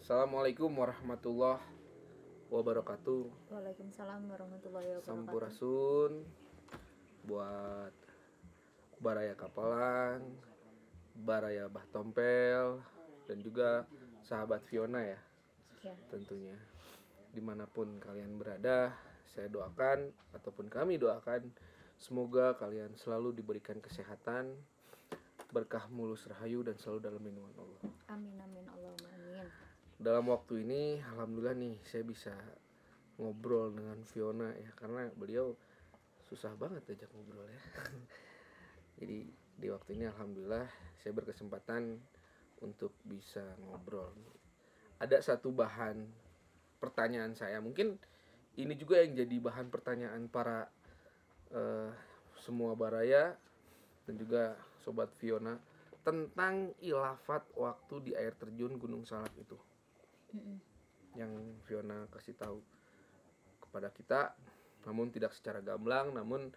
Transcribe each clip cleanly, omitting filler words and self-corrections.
Assalamualaikum warahmatullahi wabarakatuh. Waalaikumsalam warahmatullahi wabarakatuh. Sampurasun buat Baraya Kapalang, Baraya Bahtompel, dan juga sahabat Fiona ya. Tentunya dimanapun kalian berada, saya doakan ataupun kami doakan semoga kalian selalu diberikan kesehatan, berkah mulus rahayu, dan selalu dalam lindungan Allah. Amin amin Allahumma amin. Dalam waktu ini alhamdulillah nih saya bisa ngobrol dengan Fiona ya, karena beliau susah banget ajak ngobrol ya. Jadi di waktu ini alhamdulillah saya berkesempatan untuk bisa ngobrol. Ada satu bahan pertanyaan saya, mungkin ini juga yang jadi bahan pertanyaan para semua baraya dan juga sobat Fiona tentang ilafat waktu di air terjun Gunung Salak itu. Yang Fiona kasih tahu kepada kita, namun tidak secara gamblang, namun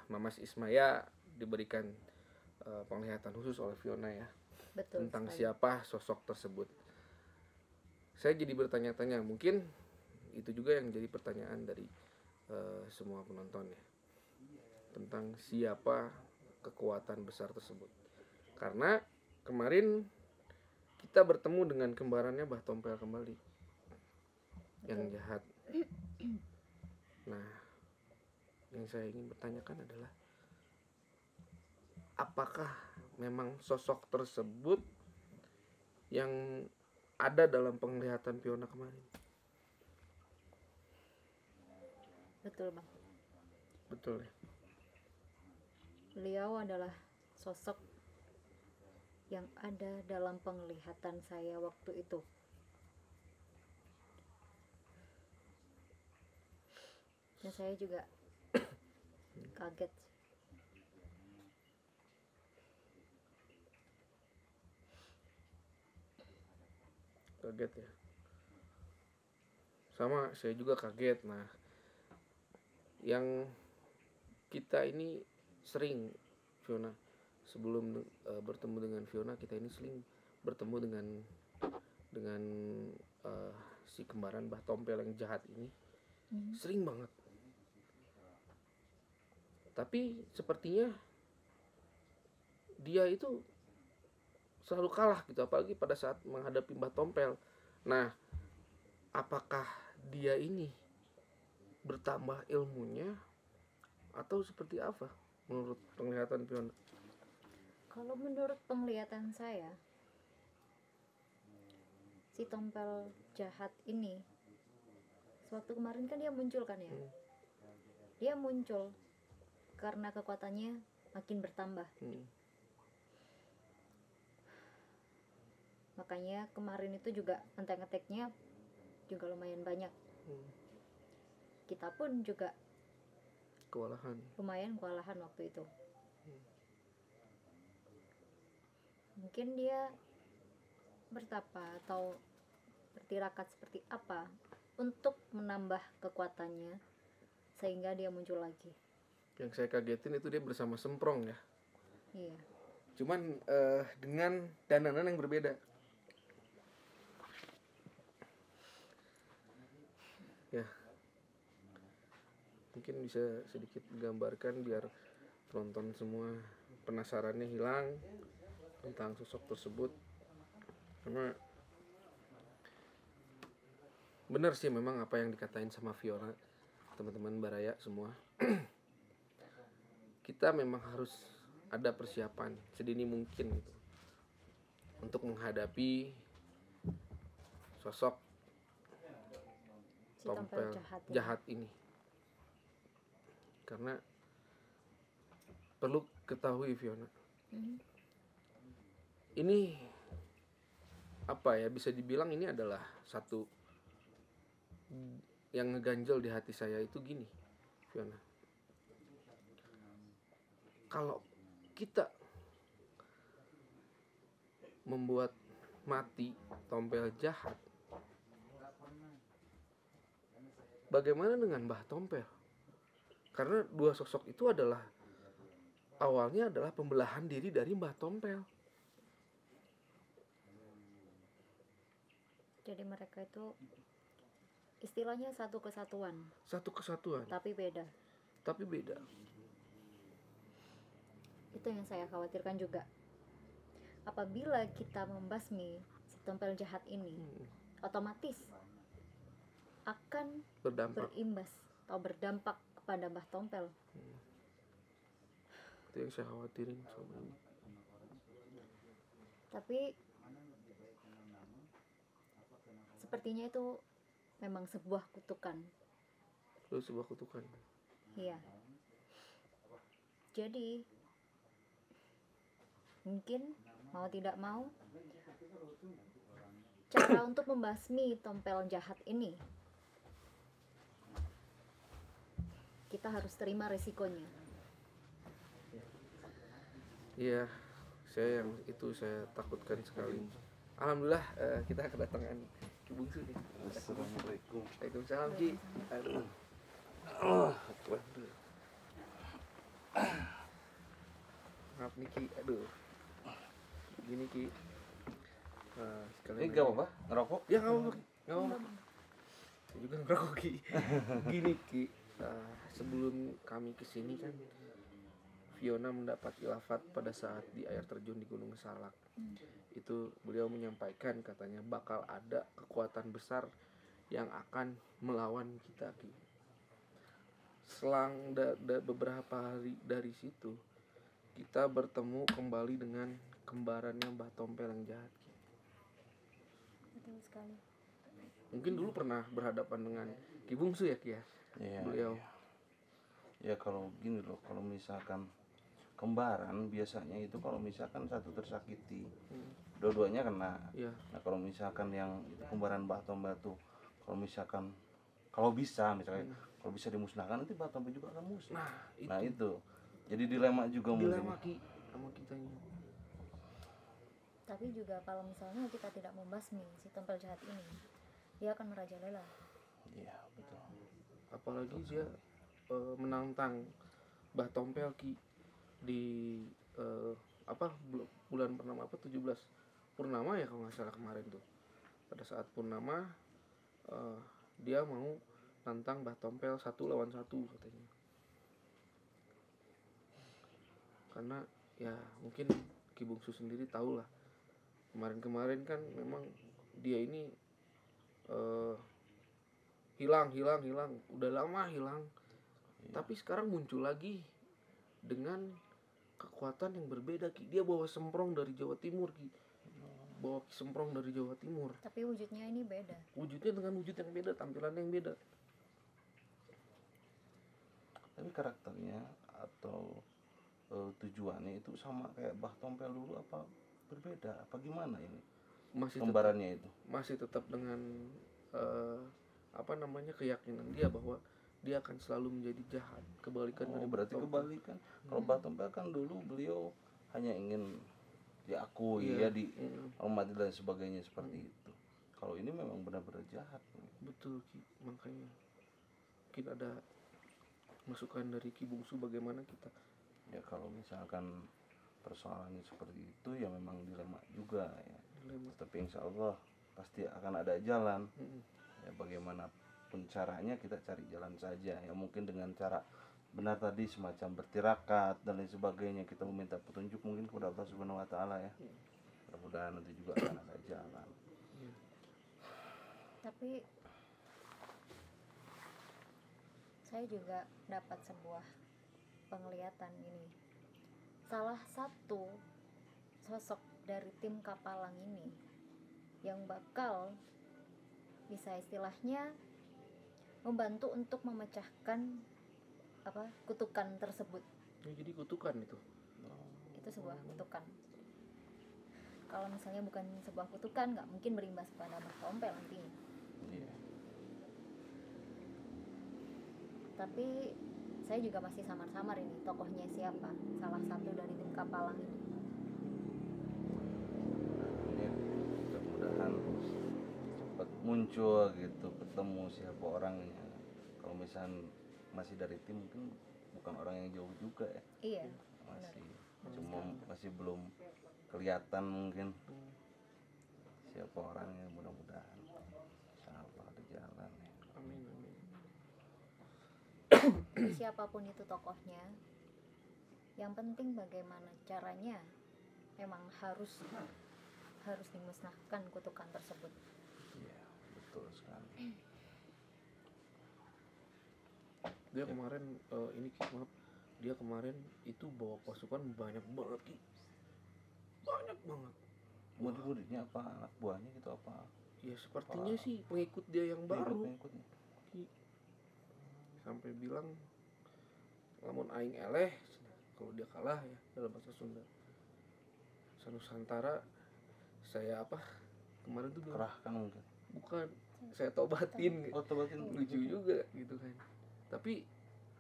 Mamas Ismaya diberikan penglihatan khusus oleh Fiona ya. Betul tentang sekali. siapa sosok tersebut. Saya jadi bertanya-tanya, mungkin itu juga yang jadi pertanyaan dari semua penonton ya, tentang siapa kekuatan besar tersebut. Karena kemarin kita bertemu dengan kembarannya Bahtompel kembali, yang jahat. Nah, yang saya ingin bertanyakan adalah, apakah memang sosok tersebut yang ada dalam penglihatan Fiona kemarin? Betul bang. Betul ya. Beliau adalah sosok yang ada dalam penglihatan saya waktu itu. Dan saya juga kaget. Kaget ya. Sama, saya juga kaget. Nah, yang kita ini sering, Fiona, sebelum bertemu dengan Fiona, kita ini sering bertemu dengan si kembaran Bahtompel yang jahat ini. Sering banget. Tapi sepertinya dia itu selalu kalah gitu, apalagi pada saat menghadapi Bahtompel. Nah, apakah dia ini bertambah ilmunya atau seperti apa menurut penglihatan Fiona? Kalau menurut penglihatan saya, si Tompel jahat ini sewaktu kemarin kan dia muncul kan ya. Dia muncul karena kekuatannya makin bertambah. Makanya kemarin itu juga antek-anteknya juga lumayan banyak. Kita pun juga lumayan kewalahan waktu itu. Mungkin dia bertapa atau bertirakat seperti apa untuk menambah kekuatannya sehingga dia muncul lagi. Yang saya kagetin itu dia bersama Semprong ya. Iya. Cuman dengan dandanan yang berbeda. Ya, mungkin bisa sedikit digambarkan biar penonton semua penasarannya hilang tentang sosok tersebut. Karena benar sih memang apa yang dikatain sama Fiona, teman-teman Baraya semua. Kita memang harus ada persiapan sedini mungkin gitu untuk menghadapi sosok Si Tompel jahat ini. Karena perlu ketahui Fiona, ini apa ya, bisa dibilang ini adalah satu yang ngeganjel di hati saya itu gini, Fiona. Kalau kita membuat mati Tompel jahat, bagaimana dengan Bahtompel? Karena dua sosok itu adalah awalnya adalah pembelahan diri dari Bahtompel. Jadi mereka itu istilahnya satu kesatuan, Satu kesatuan, tapi beda. tapi beda. Itu yang saya khawatirkan juga. Apabila kita membasmi si tompel jahat ini, otomatis akan Berdampak. berimbas atau berdampak kepada Mbah Tompel. Itu yang saya khawatirin sama ini. Tapi sepertinya itu memang sebuah kutukan. Itu sebuah kutukan. Iya. Jadi mungkin mau tidak mau, cara untuk membasmi tompel jahat ini, kita harus terima resikonya. Iya, saya takutkan sekali. Alhamdulillah kita kedatangan Ki Bungsu nih. Assalamualaikum. Waalaikumsalam Ki. Aduh. Maaf nih Ki, aduh. Gini Ki. Ini gak apa-apa? Ngerokok? Ya nggak apa-apa. Nggak apa-apa. Saya juga ngerokok Ki. Gini Ki, sebelum kami kesini kan Fiona mendapat ilafat pada saat di air terjun di Gunung Salak. Itu beliau menyampaikan katanya bakal ada kekuatan besar yang akan melawan kita Ki. Selang beberapa hari dari situ kita bertemu kembali dengan kembarannya Mbah Tompel yang jahat Ki. Betul sekali. Mungkin dulu pernah berhadapan dengan Ki Bungsu ya Ki ya. Iya. Beliau. Ya kalau gini loh, kalau misalkan kembaran biasanya itu kalau misalkan satu tersakiti, dua-duanya kena. Iya. Nah kalau misalkan yang itu kembaran Mbah Tompel tuh, kalau misalkan kalau bisa misalnya kalau bisa dimusnahkan nanti Mbah Tompel juga akan musnah. Nah, itu. Jadi dilema juga dilema mungkin. Ki sama kita ini. Tapi juga kalau misalnya kita tidak membasmi si tompel jahat ini, dia akan merajalela. Iya betul. Apalagi dia menantang Mbah Tompel Ki di bulan purnama 17 purnama ya kalau nggak salah kemarin tuh. Pada saat purnama dia mau nantang Mbah Tompel 1 lawan 1 katanya. Karena ya mungkin Ki Bungsu sendiri tahu lah, kemarin kan memang dia ini hilang udah lama hilang. Tapi sekarang muncul lagi dengan kekuatan yang berbeda Ki. Dia bawa semprong dari Jawa Timur Ki. Tapi wujudnya ini beda. Wujudnya dengan wujud yang beda, tampilannya yang beda. Tapi karakternya atau tujuannya itu sama kayak Mbah Tompel dulu apa berbeda? Apa gimana ini? Kembarannya itu masih tetap dengan keyakinan dia bahwa dia akan selalu menjadi jahat. Kebalikan dari berarti kebalikan. Kalau Mbah Tompel kan dulu beliau hanya ingin diakui, ya dihormati dan sebagainya seperti itu. Kalau ini memang benar-benar jahat. Betul Ki, makanya mungkin ada masukan dari Ki Bungsu bagaimana kita. Ya kalau misalkan persoalannya seperti itu ya memang dilema juga ya. Tapi insya Allah pasti akan ada jalan. Ya bagaimanapun caranya kita cari jalan saja. Ya mungkin dengan cara benar tadi semacam bertirakat dan lain sebagainya, kita meminta petunjuk mungkin kepada Allah Subhanahu Wa Taala ya. Mudah-mudahan nanti juga akan ada jalan. Tapi saya juga dapat sebuah penglihatan ini. Salah satu sosok dari tim Kapalang ini yang bakal bisa istilahnya membantu untuk memecahkan kutukan tersebut. Ya, jadi kutukan itu Sebuah kutukan. Kalau misalnya bukan sebuah kutukan, nggak mungkin berimbas pada Mbah Tompel nantinya. Tapi saya juga masih samar-samar ini tokohnya siapa, salah satu dari tim Kapalang ini. Ya, mudah-mudahan cepat muncul gitu, ketemu siapa orangnya. Kalau misalnya masih dari tim mungkin bukan orang yang jauh juga ya. Iya. Masih cuma masih belum kelihatan mungkin siapa orangnya, mudah-mudahan insyaallah ada jalan ya. Amin amin. Siapapun itu tokohnya, yang penting bagaimana caranya, memang harus dimusnahkan kutukan tersebut. Iya, betul sekali. Dia kemarin ini Ki, maaf, dia kemarin itu bawa pasukan banyak banget Ki, banyak banget. Murid-muridnya apa, anak buahnya gitu apa? Ya sepertinya sih pengikut dia yang baru Pengikutnya. Ki. Sampai bilang lamun aing eleh kalau dia kalah ya, dalam bahasa Sunda, Sanusantara saya apa kemarin tuh bilang, Kerahkan mungkin. bukan, saya tobatin. Oh, tobatin. Lucu juga gitu kan. Tapi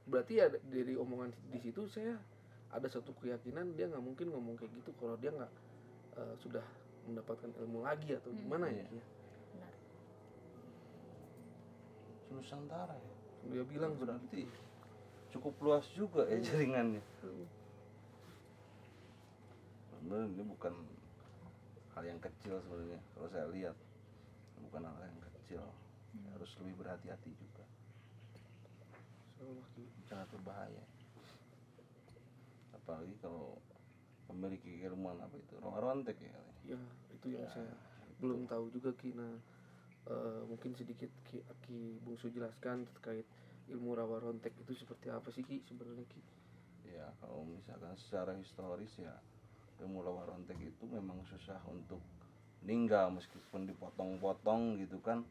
berarti ada dari omongan di situ saya ada satu keyakinan dia nggak mungkin ngomong kayak gitu kalau dia nggak sudah mendapatkan ilmu lagi atau gimana ya. Iya. Benar. Nusantara ya. Dia bilang Berarti cukup luas juga ya jaringannya. Sebenarnya ini bukan hal yang kecil sebenarnya kalau saya lihat, bukan hal yang kecil. Harus lebih berhati-hati juga, sangat berbahaya. Apalagi kalau memiliki keilmuan apa itu rontek ya. Ya itu yang saya belum tahu juga Ki. Nah mungkin sedikit Ki Bungsu jelaskan terkait ilmu rawa rontek itu seperti apa sih Ki sebenarnya Ki? Ya kalau misalkan secara historis ya ilmu rawa rontek itu memang susah untuk meninggal, meskipun dipotong-potong gitu kan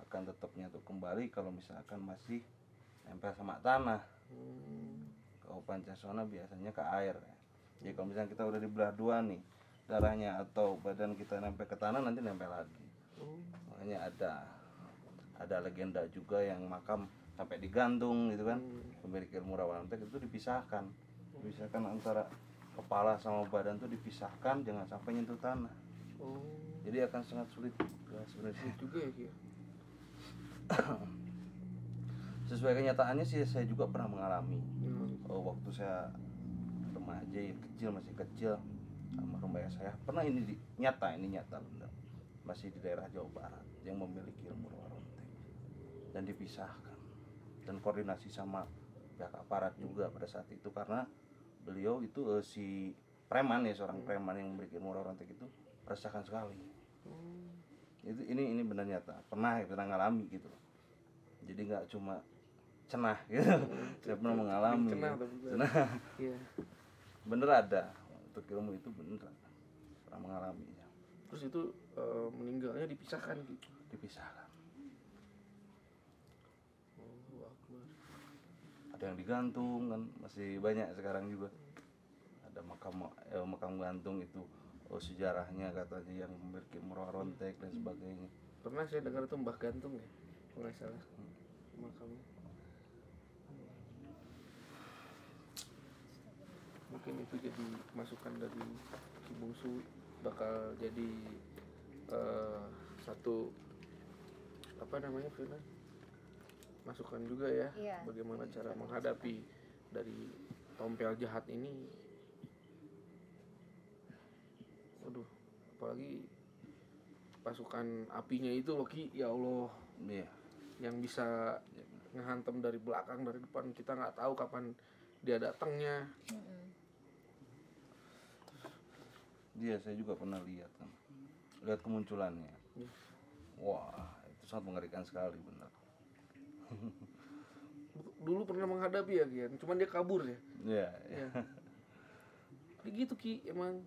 akan tetap nyatu kembali kalau misalkan masih nempel sama tanah. Kalau Pancasona biasanya ke air ya. Jadi kalau misalnya kita udah dibelah dua nih, darahnya atau badan kita nempel ke tanah, nanti nempel lagi. Makanya ada legenda juga yang makam sampai digantung gitu kan. Pemilik ilmu rawa rontek itu dipisahkan antara kepala sama badan tuh dipisahkan, jangan sampai nyentuh tanah. Jadi akan sangat sulit ya sebenarnya juga ya Ki. Sesuai kenyataannya sih saya juga pernah mengalami. Waktu saya remaja ya, masih kecil, almarhum ayah saya pernah ini nyata benar, masih di daerah Jawa Barat yang memiliki ilmu rawa rontek dan dipisahkan dan koordinasi sama pihak aparat juga pada saat itu, karena beliau itu si preman ya, seorang preman yang memiliki ilmu rawa rontek itu resahkan sekali. Itu ini benar nyata, pernah ngalami gitu. Jadi nggak cuma cenah gitu. Saya pernah mengalami cenah. Iya. Bener ada untuk ilmu itu, bener pernah mengalaminya. Terus itu meninggalnya dipisahkan gitu. Dipisahkan. Akbar. Ada yang digantung kan, masih banyak sekarang juga. Ada makam gantung itu sejarahnya katanya yang memiliki ilmu rawa rontek dan sebagainya. Pernah saya dengar itu Mbah Gantung ya, kalau nggak salah makamnya. Mungkin itu jadi masukan dari Ki Bungsu, bakal jadi satu apa namanya Vina, masukan juga ya, Iya. bagaimana cara menghadapi dari tompel jahat ini. Waduh, apalagi pasukan apinya itu loh Ki, ya Allah. Iya. Yang bisa ngehantam dari belakang, dari depan, kita nggak tahu kapan dia datangnya. Dia saya juga pernah lihat kemunculannya. Wah, itu sangat mengerikan sekali benar. Dulu pernah menghadapi ya Kian, cuman dia kabur ya. Iya. Dia gitu Ki, emang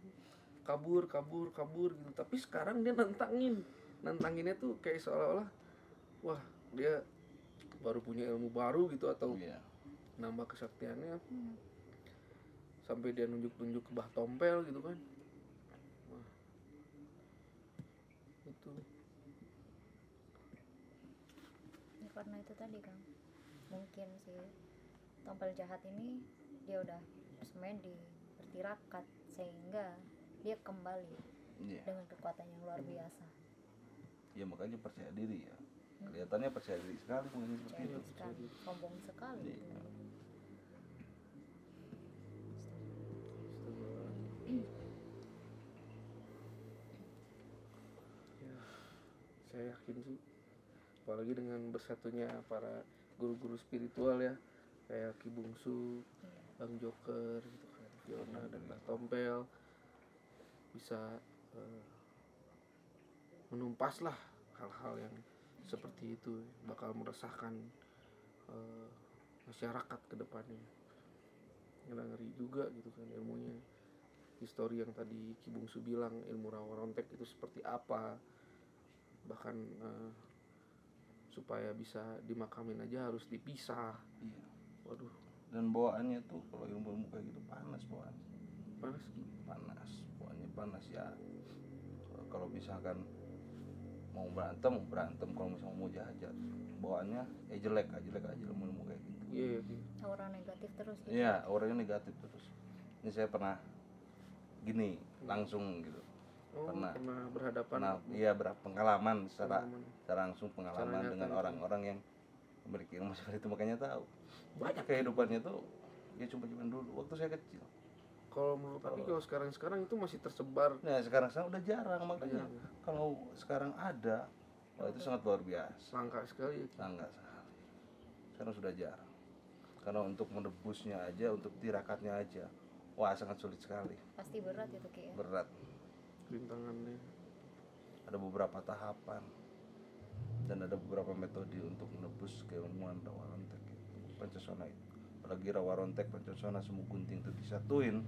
kabur gitu. Tapi sekarang dia nantanginnya tuh kayak seolah-olah wah dia baru punya ilmu baru gitu, atau nambah kesaktiannya. Sampai dia nunjuk-nunjuk ke Bah Tompel gitu kan. Wah, itu Ya, karena itu tadi Kang, mungkin si tompel jahat ini dia udah semedi bertirakat sehingga dia kembali dengan kekuatan yang luar biasa. Ya makanya percaya diri ya. Kelihatannya percaya diri sekali mungkin seperti itu. Sekali, sombong sekali. saya yakin sih, apalagi dengan bersatunya para guru-guru spiritual ya, kayak Ki Bungsu, Bang Joker gitu kan, Fiona dan Mbak Tompel, bisa menumpas lah hal-hal yang seperti itu, bakal meresahkan masyarakat ke depannya. Ngeri juga gitu kan ilmunya, histori yang tadi Ki Bungsu bilang, ilmu rawa rontek itu seperti apa, bahkan supaya bisa dimakamin aja harus dipisah. Iya. Waduh, Dan bawaannya tuh kalau ilmu kayak gitu panas bawaannya. panas. Bawaannya panas ya. Kalau misalkan mau berantem, kalau misalnya mau jahat, bawaannya jelek aja ilmu kayak gitu. Iya. Aura negatif terus gitu. Iya, auranya negatif terus. Ini saya pernah gini langsung gitu. Pernah berhadapan. Iya, pengalaman secara langsung, pengalaman nyata dengan gitu. orang-orang yang memiliki ilmu seperti itu, makanya tahu banyak kehidupannya tuh ya cuma dulu waktu saya kecil. Kalau menurut tapi kalau sekarang itu masih tersebar. Nah sekarang udah jarang, makanya kalau sekarang ada, wah itu sangat luar biasa. Langka sekali. Langka sekali. Sekarang sudah jarang. Karena untuk menebusnya aja, untuk tirakatnya aja, wah sangat sulit sekali. Pasti berat itu Ki ya. Berat. Rintangannya. Ada beberapa tahapan dan ada beberapa metode untuk menebus keilmuan rawa rontek pancasona itu. Apalagi rawa rontek pancasona semua gunting itu disatuin,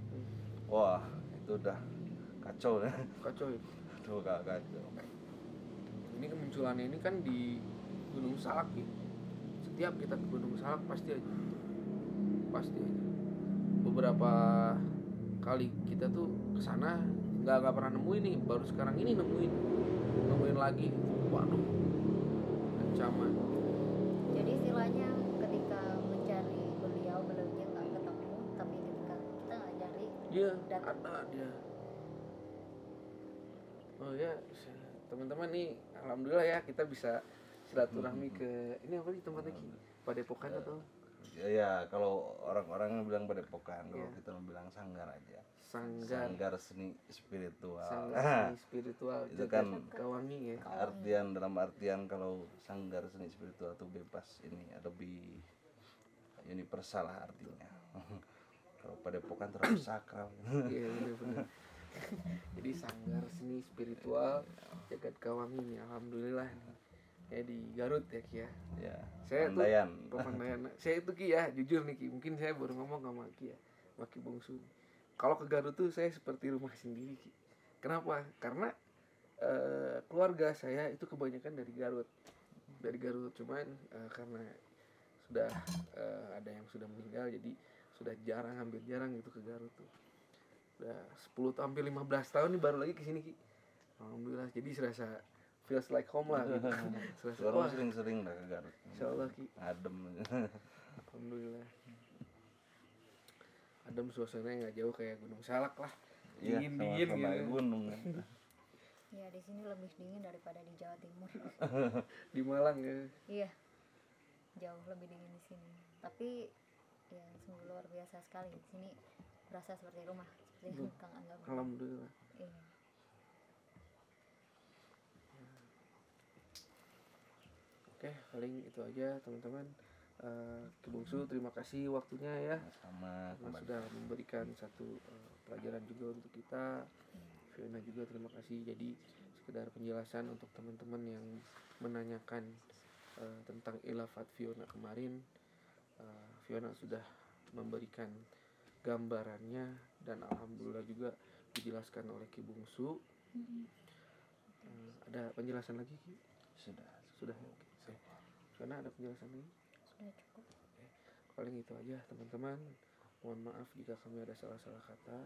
wah itu udah kacau ya. Kacau itu. Tuh kacau. Ini kemunculannya ini kan di Gunung Salak nih. Setiap kita ke Gunung Salak pasti aja beberapa kali kita tuh kesana nggak pernah nemuin nih, baru sekarang ini nemuin lagi. Waduh, ancaman. Jadi istilahnya ketika mencari beliaunya nggak ketemu, tapi ketika kita nggak cari Dia datang. ada dia. Oh ya, teman-teman nih, alhamdulillah ya kita bisa silaturahmi ke ini apa sih tempatnya Ki? Padepokan atau? Ya kalau orang-orang bilang padepokan, kalau kita bilang sanggar aja. Sanggar seni spiritual. Sanggar seni spiritual itu kan Kawangi ya. Dalam artian kalau sanggar seni spiritual itu bebas, ini lebih universal lah artinya. Kalau padepokan terlalu sakral. Iya benar. Jadi sanggar seni spiritual Jagat Kawangi nih, alhamdulillah ya di Garut ya Ki ya. Ya, Saya Pemandayan. Saya itu Ki ya, jujur nih Ki, mungkin saya baru ngomong sama Ki ya, sama Ki Bungsu. Kalau ke Garut tuh saya seperti rumah sendiri Ki. Kenapa? Karena keluarga saya itu kebanyakan dari Garut. Cuman karena sudah ada yang sudah meninggal, jadi sudah hampir jarang gitu ke Garut tuh. Udah 10 hampir 15 tahun nih baru lagi kesini Ki. Alhamdulillah, jadi serasa feels like home lah gitu. Orang sering-sering dah ke Garut. Insyaallah Ki. Adem. Alhamdulillah. Adem, suasananya nggak jauh kayak Gunung Salak lah. Iya, Dingin sama gitu. gunung. Ya di sini lebih dingin daripada di Jawa Timur. Di Malang ya. Iya, jauh lebih dingin di sini. Tapi ya sungguh luar biasa sekali. Di sini berasa seperti rumah, seperti yang Kang Angga bilang. Alhamdulillah. Iya. Oke, paling itu aja teman-teman. Ki Bungsu, terima kasih waktunya ya. Sama Sudah memberikan satu pelajaran juga untuk kita. Fiona juga terima kasih. Jadi sekedar penjelasan untuk teman-teman yang menanyakan tentang Ilafat Fiona kemarin. Fiona sudah memberikan gambarannya dan alhamdulillah juga dijelaskan oleh Ki Bungsu. Ada penjelasan lagi Ki? Sudah. Oke. Fiona ada penjelasan lagi? Sudah cukup. Paling itu aja teman-teman. Mohon maaf jika kami ada salah-salah kata.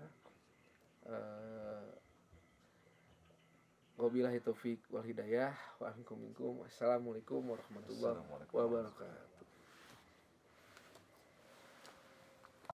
Wabillahi taufik wal hidayah wa minkum. Wassalamualaikum warahmatullahi wabarakatuh.